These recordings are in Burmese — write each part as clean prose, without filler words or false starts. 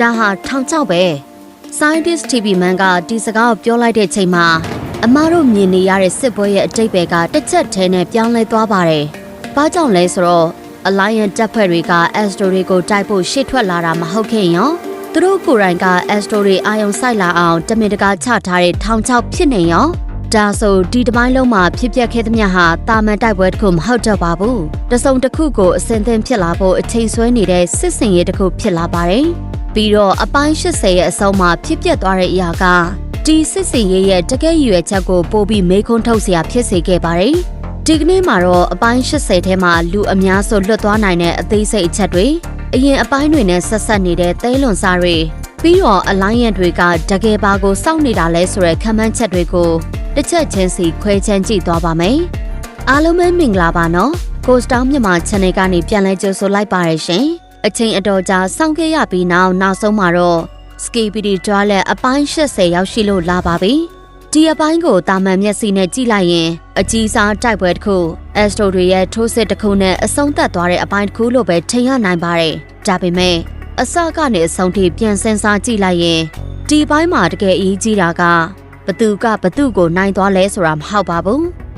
ဒါဟာထောင်ချောက်ပဲ Scientist TV မန်ကဒီစကားကိုပြောလိုက်တဲ့ချိန်မှာအမားတို့မြင်နေရတဲ့စစ်ပွဲရဲ့အတိတ်ပဲကတစ်ချက်ထဲနဲ့ပြောင်းလဲသွားပါတယ်။ဘာကြောင့်လဲဆိုတော့ Alliance တပ်ဖွဲ့တွေက Astro တွေကိုတိုက်ဖို့ရှေ့ထွက်လာတာမဟုတ်ခင်ရောသူတို့ကိုယ်တိုင်က Astro တွေအာယုံစိုက်လာအောင်တမင်တကာချထားတဲ့ထောင်ချောက်ဖြစ်နေရောဒါဆိုဒီတပိုင်းလုံးမှာဖြစ်ပျက်ခဲ့သမျှဟာတာမန်တိုက်ပွဲတစ်ခုမဟုတ်တော့ပါဘူး။တစုံတစ်ခုကိုအစင်သင်ဖြစ်လာဖို့အချိန်ဆွဲနေတဲ့စစ်စင်ရေးတစ်ခုဖြစ်လာပါတယ်။ပြီးတော့အပိုင်း80ရဲ့အဆုံးမှာဖြစ်ပျက်သွားတဲ့အရာကဒီစစ်စင်ရေးရဲ့တကယ်ရွယ်ချက်ကိုပို့ပြီးမေးခွန်းထုတ်เสียဖြစ်စေခဲ့ပါတယ်။ဒီကနေ့မှာတော့အပိုင်း80ထဲမှာလူအများစုလွတ်သွားနိုင်တဲ့အသေးစိတ်အချက်တွေအရင်အပိုင်းတွေနဲ့ဆက်ဆက်နေတဲ့သဲလွန်စားတွေပြီးတော့ Alliance တွေကတကယ်ပါကိုစောင့်နေတာလဲဆိုတဲ့ခံမှန်းချက်တွေကိုတစ်ချက်ချင်းစီခွဲချမ်းကြည့်သွားပါမယ်။အားလုံးပဲမင်္ဂလာပါနော်။ Coast မြန်မာ Channel ကနေပြန်လဲကြိုဆိုလိုက်ပါရရှင်။အချိန်အတော်ကြာစောင့်ခဲ့ရပြီးနောက်ဆုံးမှာတော့ Skibidi Toilet အပိုင်း80ရောက်ရှိလို့လာပါပြီ။ဒီအပိုင်းကိုတာမန်မျက်စိနဲ့ကြည့်လိုက်ရင်အကြီးစားတိုက်ပွဲတစ်ခု Astro တွေရဲ့ထိုးစစ်တစ်ခုနဲ့အဆုံးသတ်သွားတဲ့အပိုင်းတစ်ခုလို့ပဲထင်ရနိုင်ပါတယ်။ဒါပေမဲ့အစကနေအဆုံးထိပြန်စင်စားကြည့်လိုက်ရင်ဒီပိုင်းမှာတကယ်အရေးကြီးတာကဘသူကိုနိုင်သွားလဲဆိုတာမဟုတ်ပါဘူး။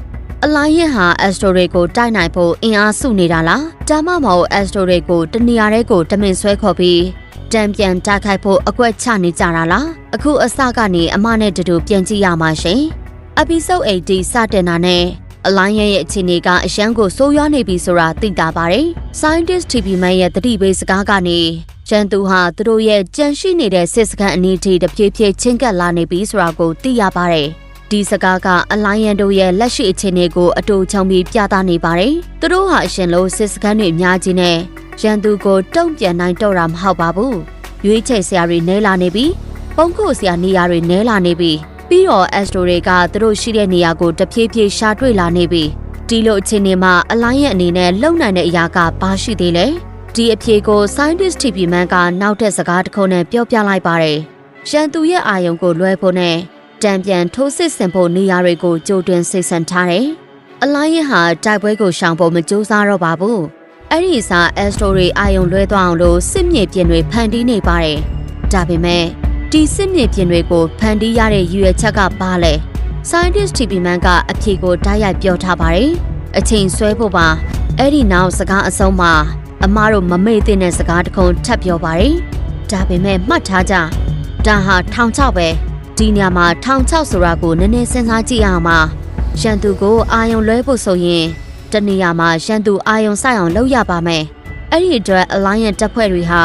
Alliance ဟာ Astro တွေကိုတိုက်နိုင်ဖို့အင်အားစုနေတာလား။ဒါမှမဟုတ် Astro တွေကိုတနေရာတဲ့ကိုတမင်ဆွဲခေါ်ပြီးတံပြန်တိုက်ခိုက်ဖို့အကွက်ချနေကြတာလား။အခုအစကနေအမနဲ့တူပြန်ကြည့်ရမှာရှင်။ Episode 80စတင်တာနဲ့ Alliance ရဲ့အခြေအနေကအရန်ကိုဆိုးရွားနေပြီဆိုတာသိတာပါတယ်။ Scientist TV မန်ရဲ့တတိပေးစကားကနေကျန်သူဟာသူတို့ရဲ့ကြံရှိနေတဲ့စစ်စခန်းအနီးထိတဖြည်းဖြည်းချင်းကပ်လာနေပြီဆိုတာကိုသိရပါတယ်။ဒီစကားက Alliance တို့ရဲ့လက်ရှိအခြေအနေကိုအတူချုံပြီးပြသနေပါတယ်။သူတို့ဟာအရှင်လို့စစ်စခန်းတွေအများကြီးနဲ့ရန်သူကိုတုံ့ပြန်နိုင်တော့တာမဟုတ်ပါဘူး။ရွေးချယ်စရာတွေနဲလာနေပြီ။ပုံခုစရာနေရာတွေနဲလာနေပြီ။ပြီးတော့ Astro တွေကသူတို့ရှိတဲ့နေရာကိုတဖြည်းဖြည်းရှာတွေ့လာနေပြီ။ဒီလိုအခြေအနေမှာ Alliance အနေနဲ့လုံနိုင်တဲ့အရာကဘာရှိသေးလဲ။ဒီအဖြေကို Scientist TV မန်ကနောက်တဲ့စကားတစ်ခုနဲ့ပြောပြလိုက်ပါတယ်။ရန်သူရဲ့အာယုံကိုလွှဲဖို့နဲ့တံပြန်ထိုးစစ်ဆင်ဖို့နေရာတွေကိုကြိုတင်စိတ်ဆင်ထားတယ်။ Alliance ဟာတိုက်ပွဲကိုရှောင်ဖို့မကြိုးစားတော့ပါဘူး။အဲ့ဒီစာ Astro တွေအာယုံလွှဲသွားအောင်လို့စစ်မြေပြင်တွေဖန်တီးနေပါတယ်။ဒါပေမဲ့ဒီစစ်မြေပြင်တွေကိုဖန်တီးရတဲ့ရည်ရွယ်ချက်ကဘာလဲ။ Scientist TV မန်ကအဖြေကိုတိုက်ရိုက်ပြောထားပါတယ်။အချိန်ဆွဲဖို့ပါ။အဲ့ဒီနောက်စကားအဆုံးမှာအမားတို့မမေ့တဲ့စကားတစ်ခုထပ်ပြောပါတယ်။ဒါပေမဲ့မှတ်ထားကြ။ဒါဟာထောင်ချောက်ပဲ။ဒီညမှာထောင်ချောက်ဆိုတာကိုနည်းနည်းစဉ်းစားကြည့်အောင်ပါ။ရန်သူကိုအာယုံလွှဲဖို့ဆိုရင်တနေရာမှာရန်သူအာယုံဆိုင်အောင်လုပ်ရပါမယ်။အဲ့ဒီအတွက် Alliance တပ်ဖွဲ့တွေဟာ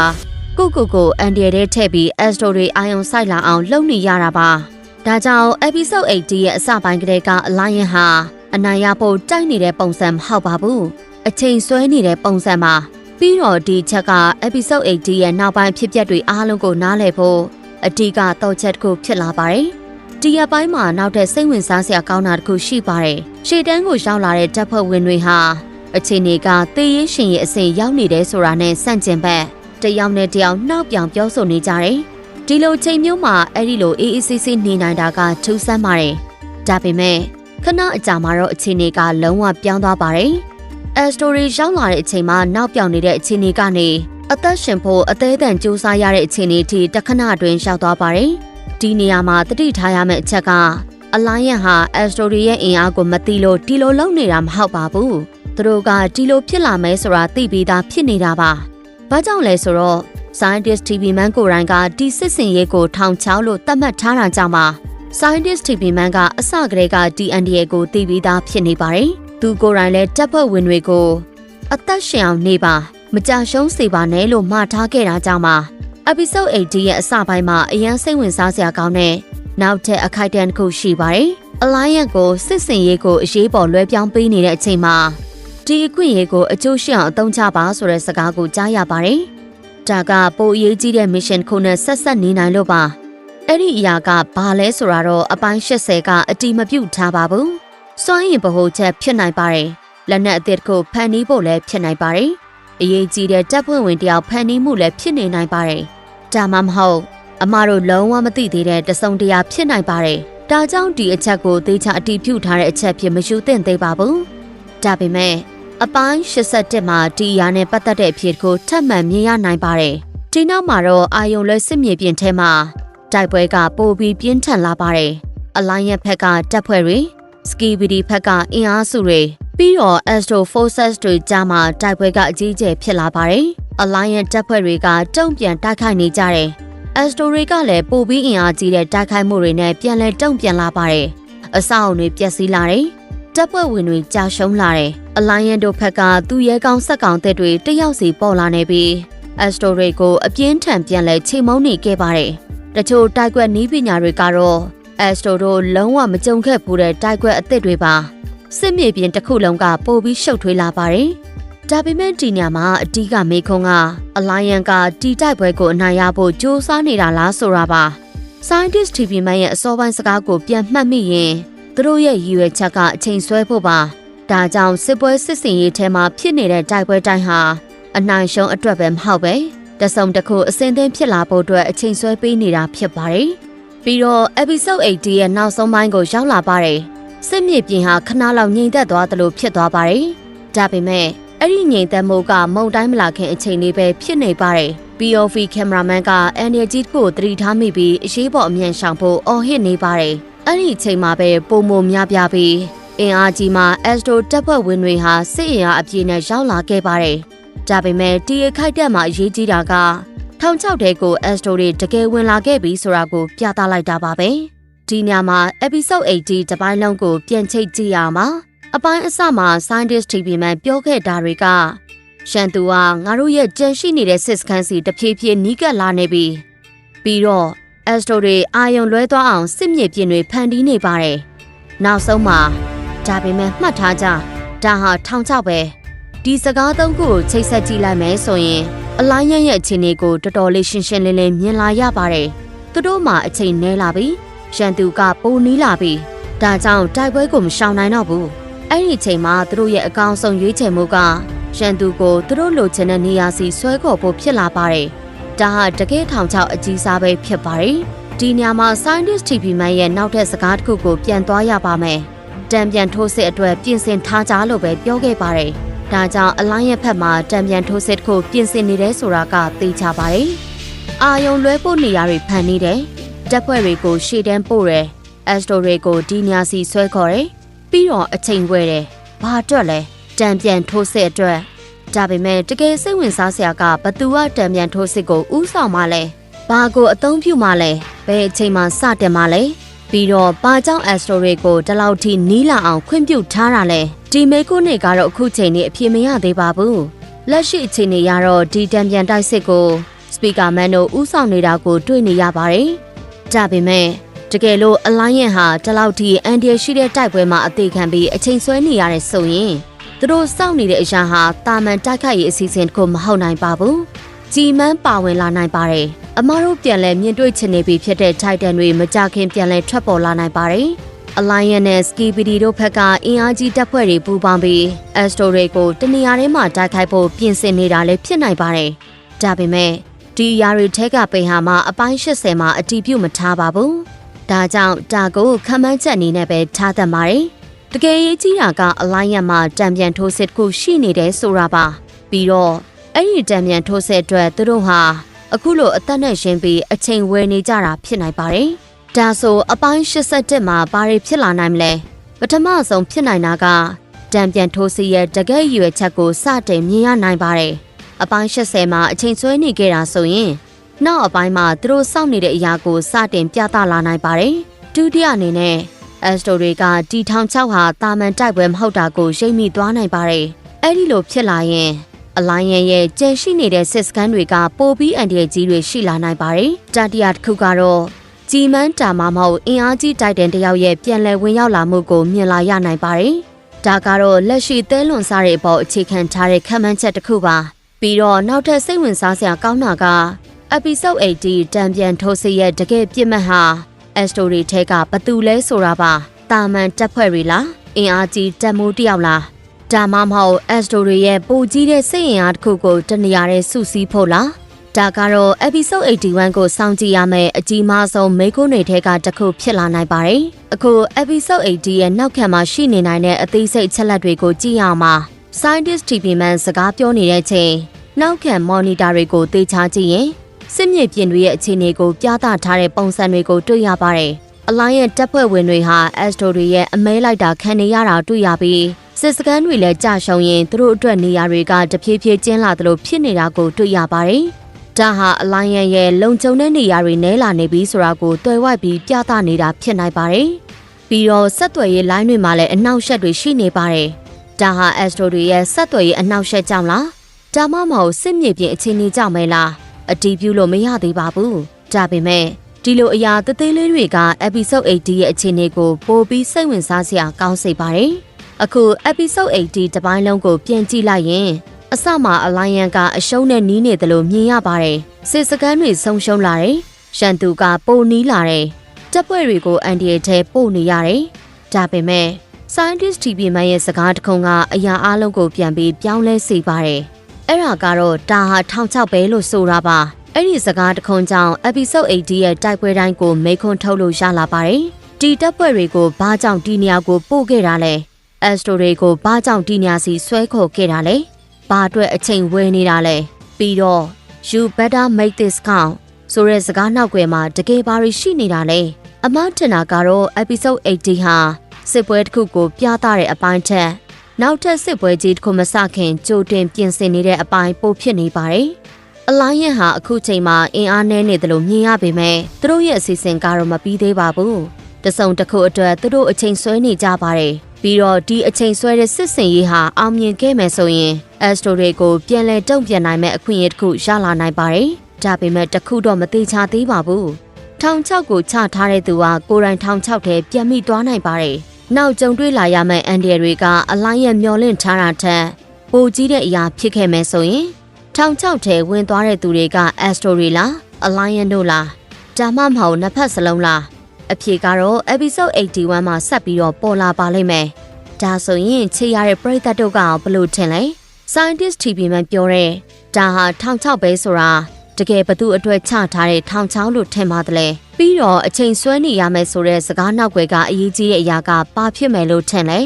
ကိုအန်ဒီရဲထည့်ပြီး Astro တွေအာယုံဆိုင်လာအောင်လုပ်နေရတာပါ။ဒါကြောင့် Episode 80ရဲ့အစပိုင်းကတည်းက Alliance ဟာအနိုင်ရဖို့တိုက်နေတဲ့ပုံစံမဟုတ်ပါဘူး။အချိန်ဆွဲနေတဲ့ပုံစံပါ။ပြီးတော့ဒီချက်က Episode 80ရဲ့နောက်ပိုင်းဖြစ်ပျက်တွေအားလုံးကိုနားလည်ဖို့အဓိကတော့ချက်တစ်ခုဖြစ်လာပါတယ်။ဒီအပိုင်းမှာနောက်ထပ်စိတ်ဝင်စားစရာကောင်းတာတစ်ခုရှိပါတယ်။ရှေ့တန်းကိုရောက်လာတဲ့တပ်ဖွဲ့ဝင်တွေဟာအခြေအနေကသေရေးရှင်ရဲ့အစဉ်ရောက်နေတယ်ဆိုတာနဲ့ဆန့်ကျင်ဘက်တယောက်နဲ့တယောက်နှောက်ပြောင်ပြောဆိုနေကြတယ်။ဒီလိုချိန်မျိုးမှာအဲ့ဒီလိုအေးအေးဆေးဆေးနေနိုင်တာကထူးဆန်းပါတယ်။ဒါပေမဲ့ခဏအကြာမှာတော့အခြေအနေကလုံးဝပြောင်းသွားပါတယ်။ Astro တွေရောက်လာတဲ့အချိန်မှာနောက်ပြောင်နေတဲ့အခြေအနေကနေအသက်ရှင်ဖို့အသေးအံကြိုးစားရတဲ့အခြေအနေထိတခဏအတွင်းရောက်သွားပါတယ်။ဒီနေရာမှာတတိထားရမယ့်အချက်က Alliance ဟာ Astro တွေရဲ့အင်အားကိုမသိလို့ဒီလိုလုပ်နေတာမဟုတ်ပါဘူး။သူတို့ကဒီလိုဖြစ်လာမယ်ဆိုတာသိပြီးသားဖြစ်နေတာပါ။ဘာကြောင့်လဲဆိုတော့ Scientist TV မန်ကိုရိုင်းကဒီစစ်စင်ရေးကိုထောင်ချောက်လို့သတ်မှတ်ထားတာကြောင့်ပါ Scientist TV မန်ကအစကတည်းက DNDA ကိုသိပြီးသားဖြစ်နေပါတယ်။သူကိုယ်တိုင်လည်းတပ်ဖွဲ့ဝင်တွေကိုအသက်ရှင်အောင်နေပါမကြရှုံးစေပါနဲ့လို့မှာထားခဲ့တာကြောင့်ပါ Episode 80ရဲ့အစပိုင်းမှာအရန်စိတ်ဝင်စားစရာကောင်းတဲ့နောက်ထပ်အခိုက်အတန့်တစ်ခုရှိပါတယ်။ Alliance ကိုစစ်စင်ရေးကိုအရေးပေါ်လွှဲပြောင်းပေးနေတဲ့အချိန်မှာဒီအခွင့်အရေးကိုအကျိုးရှိအောင်အသုံးချပါဆိုတဲ့စကားကိုကြားရပါတယ်။ဒါကပိုအရေးကြီးတဲ့ mission ခုနဲ့ဆက်နေနိုင်လို့ပါ။အဲ့ဒီအရာကဘာလဲဆိုတာတော့အပိုင်း80ကအတိမပြုတ်ထားပါဘူး။စွမ်းရင်ဗဟိုချက်ဖြစ်နိုင်ပါတယ်။လက်နက်အသစ်ကိုဖန်တီးဖို့လည်းဖြစ်နိုင်ပါတယ်။အရေးကြီးတဲ့တပ်ဖွဲ့ဝင်တယောက်ဖန်တီးမှုလည်းဖြစ်နေနိုင်ပါတယ်။ဒါမှမဟုတ်အမတို့လုံးဝမသိသေးတဲ့တစုံတရာဖြစ်နိုင်ပါတယ်။ဒါကြောင့်ဒီအချက်ကိုသေချာအတိပြုတ်ထားတဲ့အချက်ဖြစ်မယူသင့်သေးပါဘူး။ဒါပေမဲ့အပိုင်း81မှာဒီအရာနဲ့ပတ်သက်တဲ့အဖြစ်ကိုထပ်မံမြင်ရနိုင်ပါတယ်။ ဒီနောက်မှာတော့အာယုံလွဲစစ်မြေပြင်ထဲမှာတိုက်ပွဲကပိုပြီးပြင်းထန်လာပါတယ်အလိုင်းရဲ့ဘက်ကတပ်ဖွဲ့တွေစကီဘီဒီဘက်ကအင်အားစုတွေပြီးတော့ Astro Forces တွေကြားမှာတိုက်ပွဲကအကြီးအကျယ်ဖြစ်လာပါတယ်အလိုင်းရဲ့တပ်ဖွဲ့တွေကတုံ့ပြန်တိုက်ခိုက်နေကြတယ်Astro တွေကလည်းပိုပြီးအင်အားကြီးတဲ့တိုက်ခိုက်မှုတွေနဲ့ပြန်လည်တုံ့ပြန်လာပါတယ်အဆောက်အုံတွေပျက်စီးလာတယ်တပ်ဖွဲ့ဝင်တွေကြာရှုံးလာတယ်အလိုင်းရဲ့တို့ဘက်ကသူရဲကောင်းဆက်ကောင်တဲ့တွေတယောက်စီပေါ်လာနေပြီးAstro တွေကိုအပြင်းထန်ပြန်လဲချိန်မုံနေခဲ့ပါတယ်။တချို့တိုက်ကွက်နီးပညာတွေကတော့ Astro တို့လုံးဝမကြုံခဲ့ဘူးတဲ့တိုက်ကွက်အသစ်တွေပါ။စစ်မြေပြင်တစ်ခုလုံးကပိုပြီးရှုပ်ထွေးလာပါတယ်။ဒါပေမဲ့ဒီညမှာအတီးကမေခွန်းကအလိုင်းယန်ကတီတိုက်ပွဲကိုအနိုင်ရဖို့ကြိုးစားနေတာလားဆိုတာပါ။ Scientist TV မန်ရဲ့အစောပိုင်းစကားကိုပြန်မှတ်မိရင်သူတို့ရဲ့ရည်ရွယ်ချက်ကအချိန်ဆွဲဖို့ပါ။ဒါကြောင့်စစ်ပွဲစစ်စင်ရေးထဲမှာဖြစ်နေတဲ့တိုက်ပွဲတိုင်းဟာအနိုင်ရှုံးအတွက်ပဲမဟုတ်ပဲတစုံတစ်ခုအစင်သင်းဖြစ်လာဖို့အတွက်အချိန်ဆွဲပေးနေတာဖြစ်ပါတယ်။ပြီးတော့ episode 80ရဲ့နောက်ဆုံးပိုင်းကိုရောက်လာပါတယ်။စစ်မြေပြင်ဟာခဏလောက်ငြိမ်သက်သွားသလိုဖြစ်သွားပါတယ်။ဒါပေမဲ့အဲ့ဒီငြိမ်သက်မှုကမုန်တိုင်းမလာခင်အချိန်လေးပဲဖြစ်နေပါတယ်။ POV ကင်မရာမန်က energy ကိုသတိထားမိပြီးအရေးပေါ်အမြန်ရှောင်ဖို့အော်ဟစ်နေပါတယ်။အဲ့ဒီအချိန်မှာပဲပုံမများပြပြီးအင်အားကြီးမှာ Astro တပ်ဖွဲ့ဝင်တွေဟာစစ်အင်အားအပြည့်နဲ့ရောက်လာခဲ့ပါတယ်။ဒါပေမဲ့တီရခိုက်တက်မှာအရေးကြီးတာကထောင်ချောက်တဲကို Astro တွေတကယ်ဝင်လာခဲ့ပြီဆိုတာကိုပြသလိုက်တာပါပဲဒီညမှာ episode 80တပိုင်းလုံးကိုပြန်ချိတ်ကြည့်ရမှာအပိုင်းအစမှာ Scientist TV မှပြောခဲ့တာတွေကရှန်သူဟာငါတို့ရဲ့ကြံရှိနေတဲ့စစ်စခန်းစီတဖြည်းဖြည်းနီးကပ်လာနေပြီပြီးတော့ Astro တွေအာယုံလွဲသွားအောင်စစ်မြေပြင်တွေဖန်တီးနေပါတယ်နောက်ဆုံးမှာဒါပေမဲ့မှတ်ထားကြဒါဟာထောင်ချောက်ပဲဒီစကားသုံးခုကိုချိတ်ဆက်ကြည့်လိုက်မယ်ဆိုရင်အလိုင်းရဲ့အခြေအနေကိုတော်တော်လေးရှင်းရှင်းလင်းလင်းမြင်လာရပါတယ်။သူတို့မှအချိန်နည်းလာပြီ။ရန်သူကပိုနီးလာပြီ။ဒါကြောင့်တိုက်ပွဲကိုမရှောင်နိုင်တော့ဘူး။အဲ့ဒီအချိန်မှာသူတို့ရဲ့အကောင်ဆုံးရွေးချယ်မှုကရန်သူကိုသူတို့လိုချင်တဲ့နေရာစီဆွဲခေါ်ဖို့ဖြစ်လာပါတယ်။ဒါဟာတကယ်ထောင်ချောက်အကြီးစားပဲဖြစ်ပါတယ်။ဒီညမှာ Scientist TV မန်ရဲ့နောက်ထပ်စကားတစ်ခုကိုပြန်သွားရပါမယ်။တံပြန်ထိုးစစ်အတွက်ပြင်ဆင်ထားကြလို့ပဲပြောခဲ့ပါတယ်။ဒါကြောင့်အလိုင်းရဲ့ဖက်မှာတံပြန်ထိုးစစ်ကိုပြင်ဆင်နေတဲ့ဆိုတာကသိချပါတယ်။အာယုံလွဲဖို့နေရာတွေဖန်နေတယ်။တပ်ဖွဲ့တွေကိုရှေ့တန်းပို့တယ်။ Astro တွေကိုဒီညာစီဆွဲခေါ်တယ်။ပြီးတော့အချိန်ဝဲတယ်။ဘာအတွက်လဲ။တံပြန်ထိုးစစ်အတွက်ဒါပေမဲ့တကယ်စိတ်ဝင်စားစရာကဘသူကတံပြန်ထိုးစစ်ကိုဥဆောင်မှလဲ။ဘာကိုအသုံးပြုမှလဲ။ဘယ်အချိန်မှစတင်မှလဲ။ပြီးတော့ဘာကြောင့် Astro တွေကိုဒီလောက်ထိနီးလာအောင်ခွင့်ပြုထားတာလဲ။ဒီမေကုနှစ်ကတော့အခုချိန်นี้အပြေမရသေးပါဘူးလက်ရှိအချိန်นี้ရတော့ဒီတံပြန်တိုက်စစ်ကိုစပီကာမန်တို့ဥဆောင်နေတာကိုတွေ့နေရပါတယ်ဒါပေမဲ့တကယ်လို့အလိုင်းယန်ဟာဒီလောက်ထိအန်ဒီရရှိတဲ့တိုက်ပွဲမှာအသေးခံပြီးအချိန်ဆွဲနေရတဲ့ဆိုရင်သူတို့စောင့်နေတဲ့အရာဟာတာမန်တိုက်ခိုက်ရေးအစီအစဉ်ကိုမဟုတ်နိုင်ပါဘူးကြည်မန်းပါဝင်လာနိုင်ပါတယ်အမားတို့ပြန်လဲမြင်တွေ့ချင်နေပြီဖြစ်တဲ့ Titan တွေမကြခင်ပြန်လဲထွက်ပေါ်လာနိုင်ပါတယ်Alliance နဲ့ Skibidi တို့ဘက်ကအင်အားကြီးတပ်ဖွဲ့တွေပူးပေါင်းပြီး Astro တွေကိုတနေရာထဲမှာတိုက်ခိုက်ဖို့ပြင်ဆင်နေတာလည်းဖြစ်နိုင်ပါတယ်။ဒါပေမဲ့ဒီအရာတွေထက်ကပိန်ဟာမှအပိုင်း80မှာအတီးပြုတ်မထားပါဘူး။ဒါကြောင့်ဒါကိုခမ်းမန်းချက်အနေနဲ့ပဲထားတတ်ပါတယ်။တကယ်ရေးကြီးတာက Alliance မှာတံပြန်ထိုးစစ်ကိုရှိနေတယ်ဆိုတာပါ။ပြီးတော့အဲ့ဒီတံပြန်ထိုးစစ်အတွက်သူတို့ဟာအခုလိုအသက်နဲ့ရင်းပြီးအချိန်ဝယ်နေကြတာဖြစ်နိုင်ပါတယ်။ဒါဆိုအပိုင်း87မှာဘာတွေဖြစ်လာနိုင်မလဲပထမဆုံးဖြစ်နိုင်တာကတံပြန်ထိုးစီရဲ့တကယ်ရွယ်ချက်ကိုစတင်မြင်ရနိုင်ပါတယ်အပိုင်း80မှာအချိန်ဆွဲနေခဲ့တာဆိုရင်နောက်အပိုင်းမှာသူတို့စောင့်နေတဲ့အရာကိုစတင်ပြသလာနိုင်ပါတယ်ဒုတိယအနေနဲ့ Astro တွေကတီထောင်6ဟာတာမန်တိုက်ပွဲမဟုတ်တာကိုရိပ်မိသွားနိုင်ပါတယ်အဲ့ဒီလိုဖြစ်လာရင်အလိုင်းရဲ့ကျန်ရှိနေတဲ့စစ်စခန်းတွေကပိုပြီးအန်ဒီရကြီးတွေရှိလာနိုင်ပါတယ်တတိယတစ်ခုကတော့ကြည်မန်းတာမမဟုတ်အင်အားကြီးတိုက်တန်တယောက်ရဲ့ပြန်လည်ဝင်ရောက်လာမှုကိုမြင်လာရနိုင်ပါတယ်။ဒါကတော့လက်ရှိသဲလွန်စားတဲ့အပေါ်အခြေခံထားတဲ့ခံမှန်းချက်တစ်ခုပါ။ပြီးတော့နောက်ထပ်စိတ်ဝင်စားစရာကောင်းတာက episode 80တံပြန်ထိုးစစ်ရဲ့တကယ်ပြစ်မှတ်ဟာ Astro တွေထဲကဘသူလဲဆိုတာပါ။တာမန်တပ်ဖွဲ့တွေလားအင်အားကြီးတပ်မိုးတယောက်လားဒါမှမဟုတ် Astro တွေရဲ့ပိုကြီးတဲ့စိတ်အင်အားတစ်ခုကိုတနေရာထဲစုစည်းဖို့လားဒါကတော့ episode 81ကိုစောင့်ကြည့်ရမယ့်အကြီးမားဆုံးမိကုန်းတွေထဲကတစ်ခုဖြစ်လာနိုင်ပါတယ်။အခု episode 80ရဲ့နောက်ခံမှာရှိနေနိုင်တဲ့အသေးစိတ်ချက်လက်တွေကိုကြည့်ရမှာ Scientist TV မှန်စကားပြောနေတဲ့ချိန်နောက်ခံ monitor တွေကိုသေချာကြည့်ရင် စစ်မြေပြင်တွေရဲ့အခြေအနေကိုပြသထားတဲ့ပုံစံတွေကိုတွေ့ရပါတယ်။အလိုင်းရဲ့တပ်ဖွဲ့ဝင်တွေဟာအက်စတိုတွေရဲ့အမဲလိုက်တာခံနေရတာတွေ့ရပြီးစစ်စခန်းတွေလည်းကြာရှုံရင်သူတို့အတွက်နေရာတွေကတဖြည်းဖြည်းကျင်းလာသလိုဖြစ်နေတာကိုတွေ့ရပါတယ်။ဒါဟာအလိုင်းရဲ့လုံခြုံတဲ့နေရာတွေနဲလာနေပြီဆိုတာကိုတွယ်ဝိုက်ပြီးပြသနေတာဖြစ်နိုင်ပါတယ်။ပြီးတော့ဆက်သွယ်ရေးလိုင်းတွေမှာလည်းအနှောက်အယှက်တွေရှိနေပါတယ်။ဒါဟာအက်စတိုတွေရဲ့ဆက်သွယ်ရေးအနှောက်အယှက်ကြောင့်လား။ဒါမှမဟုတ်စစ်မြေပြင်အခြေအနေကြောင့်ပဲလား။အတီးပြုလို့မရသေးပါဘူး။ဒါပေမဲ့ဒီလိုအရာသေးလေးတွေက episode 80ရဲ့အခြေအနေကိုပိုပြီးစိတ်ဝင်စားစရာကောင်းစေပါတယ်။အခု episode 80တပိုင်းလုံးကိုပြန်ကြည့်လိုက်ရင်အစမှာ Alliance ကအရှုံးနဲ့နီးနေတယ်လို့မြင်ရပါတယ်။စစ်စခန်းတွေဆုံးရှုံးလာတယ်။ရှန်သူကပိုနီးလာတယ်။တပ်ဖွဲ့တွေကိုအန်ဒီထဲပို့နေရတယ်။ဒါပေမဲ့ Scientist TV မန်ရဲ့စကားတခုကအရာအလုံးကိုပြန်ပြီးပြောင်းလဲစေပါတယ်။အဲ့ဒါကတော့ဒါဟာ1600ပဲလို့ဆိုတာပါ။အဲ့ဒီစကားတခုကြောင့် episode 80ရဲ့တိုက်ပွဲတိုင်းကိုမေခွန်းထုတ်လို့ရလာပါတယ်။ဒီတပ်ဖွဲ့တွေကိုဘာကြောင့်ဒီနေရာကိုပို့ခဲ့တာလဲ။ Astro တွေကိုဘာကြောင့်ဒီနေရာစီဆွဲခေါ်ခဲ့တာလဲ။ဘာအတွက်အချိန်ဝယ်နေတာလဲ။ပြီးတော့ You better make this count ဆိုတဲ့စကားနောက်ွယ်မှာတကယ်ဘာတွေရှိနေတာလဲ။အမထင်တာကတော့ episode 80ဟာစစ်ပွဲတစ်ခုကိုပြသတဲ့အပိုင်းထက်နောက်ထပ်စစ်ပွဲကြီးတစ်ခုမစခင်ကြိုတင်ပြင်ဆင်နေတဲ့အပိုင်းပိုဖြစ်နေပါတယ်။အလိုင်းရဟာအခုချိန်မှာအင်အားနည်းနေတယ်လို့မြင်ရပေမဲ့သူတို့ရဲ့အစီအစဉ်ကတော့မပြီးသေးပါဘူး။တစုံတစ်ခုအတွက်သူတို့အချိန်ဆွဲနေကြပါတယ်။ပြီးတော့ဒီအချိန်ဆွဲတဲ့စစ်စင်ရေးဟာအောင်မြင်ခဲ့မယ်ဆိုရင်အက်စတိုတွေကိုပြန်လည်တုံ့ပြန်နိုင်မဲ့အခွင့်အရေးတစ်ခုရလာနိုင်ပါတယ်။ဒါပေမဲ့တခုတော့မသေးချသေးပါဘူး။ထောင်ချောက်ကိုချထားတဲ့သူကကိုယ်တိုင်ထောင်ချောက်ထဲပြန်မိသွားနိုင်ပါတယ်။နောက်ကြုံတွေ့လာရမယ့်အန်ဒီရီတွေကအလိုင်းရမျောလင့်ထားတာထက်ပိုကြီးတဲ့အရာဖြစ်ခဲ့မယ်ဆိုရင်ထောင်ချောက်ထဲဝင်သွားတဲ့သူတွေက Astro တွေလား Alliance တို့လားဒါမှမဟုတ်နှစ်ဖက်စလုံးလားအဖြေကတော့ episode 81မှာဆက်ပြီးတော့ပေါ်လာပါလိမ့်မယ်ဒါဆိုရင်ချေရတဲ့ပရိသတ်တို့ကဘလို့ထင်လဲ Scientist TV မှပြောတဲ့ဒါဟာထောင်ချောက်ပဲဆိုတာတကယ်ဘသူအတွက်ချထားတဲ့ထောင်ချောက်လို့ထင်ပါတယ်လေပြီးတော့အချိန်ဆွဲနေရမယ်ဆိုတဲ့စကားနောက်ွယ်ကအရေးကြီးတဲ့အရာကဘာဖြစ်မယ်လို့ထင်လဲ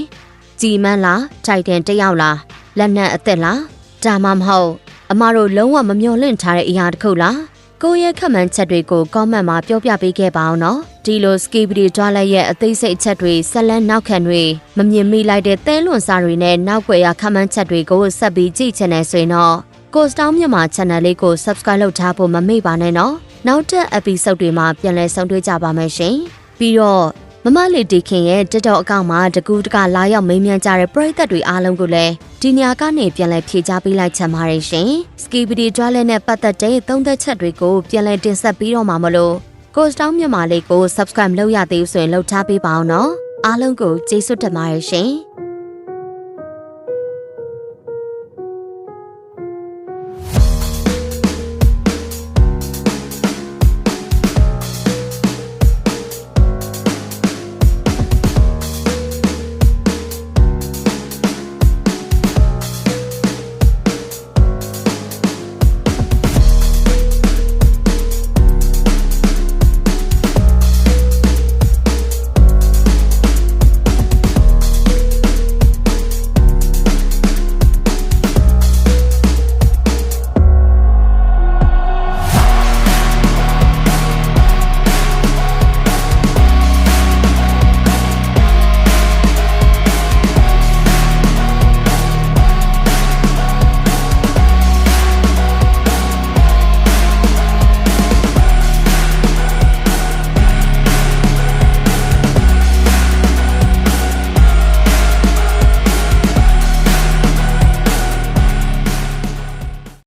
ကြည်မန်းလားထိုက်တန်တယောက်လားလက်နက်အသက်လားဒါမှမဟုတ်အမတို့လုံးဝမမျှော်လင့်ထားတဲ့အရာတစ်ခုလားကိုယ့်ရဲ့ခက်မှန်းချက်တွေကို comment မှာပြောပြပေးခဲ့ပါအောင်နော်ဒီလို Skibidi Toilet ရဲ့အသေးစိတ်အချက်တွေဆက်လက်နောက်ခံတွေမမြင်မိလိုက်တဲ့သဲလွန်စာတွေနဲ့နောက်ွယ်ရခက်မှန်းချက်တွေကိုဆက်ပြီးကြည့်ချင်နေဆိုရင်တော့ကိုစတောင်းမြန်မာ channel လေးကို subscribe လုပ်ထားဖို့မမေ့ပါနဲ့နော်နောက်ထပ် episode တွေမှာပြန်လည်ဆုံတွေ့ကြပါမယ်ရှင်ပြီးတော့မမလေးတီခင်ရဲ့ TikTok အကောင့်မှာတကူးတကလာရောက်မေးမြန်းကြတဲ့ပရိသတ်တွေအားလုံးကိုလည်းဒီညကနေပြန်လည်ဖြေကြားပေးလိုက်ချင်ပါတယ်ရှင်။ Skibidi Toilet နဲ့ပတ်သက်တဲ့သုံးသက်ချက်တွေကိုပြန်လည်တင်ဆက်ပြီးတော့မှာမလို့ကိုစတောင်းမြန်မာလေးကို subscribe လုပ်ရသေးဆိုရင်လုပ်ထားပေးပါအောင်နော်။အားလုံးကိုကျေးဇူးတင်ပါတယ်ရှင်။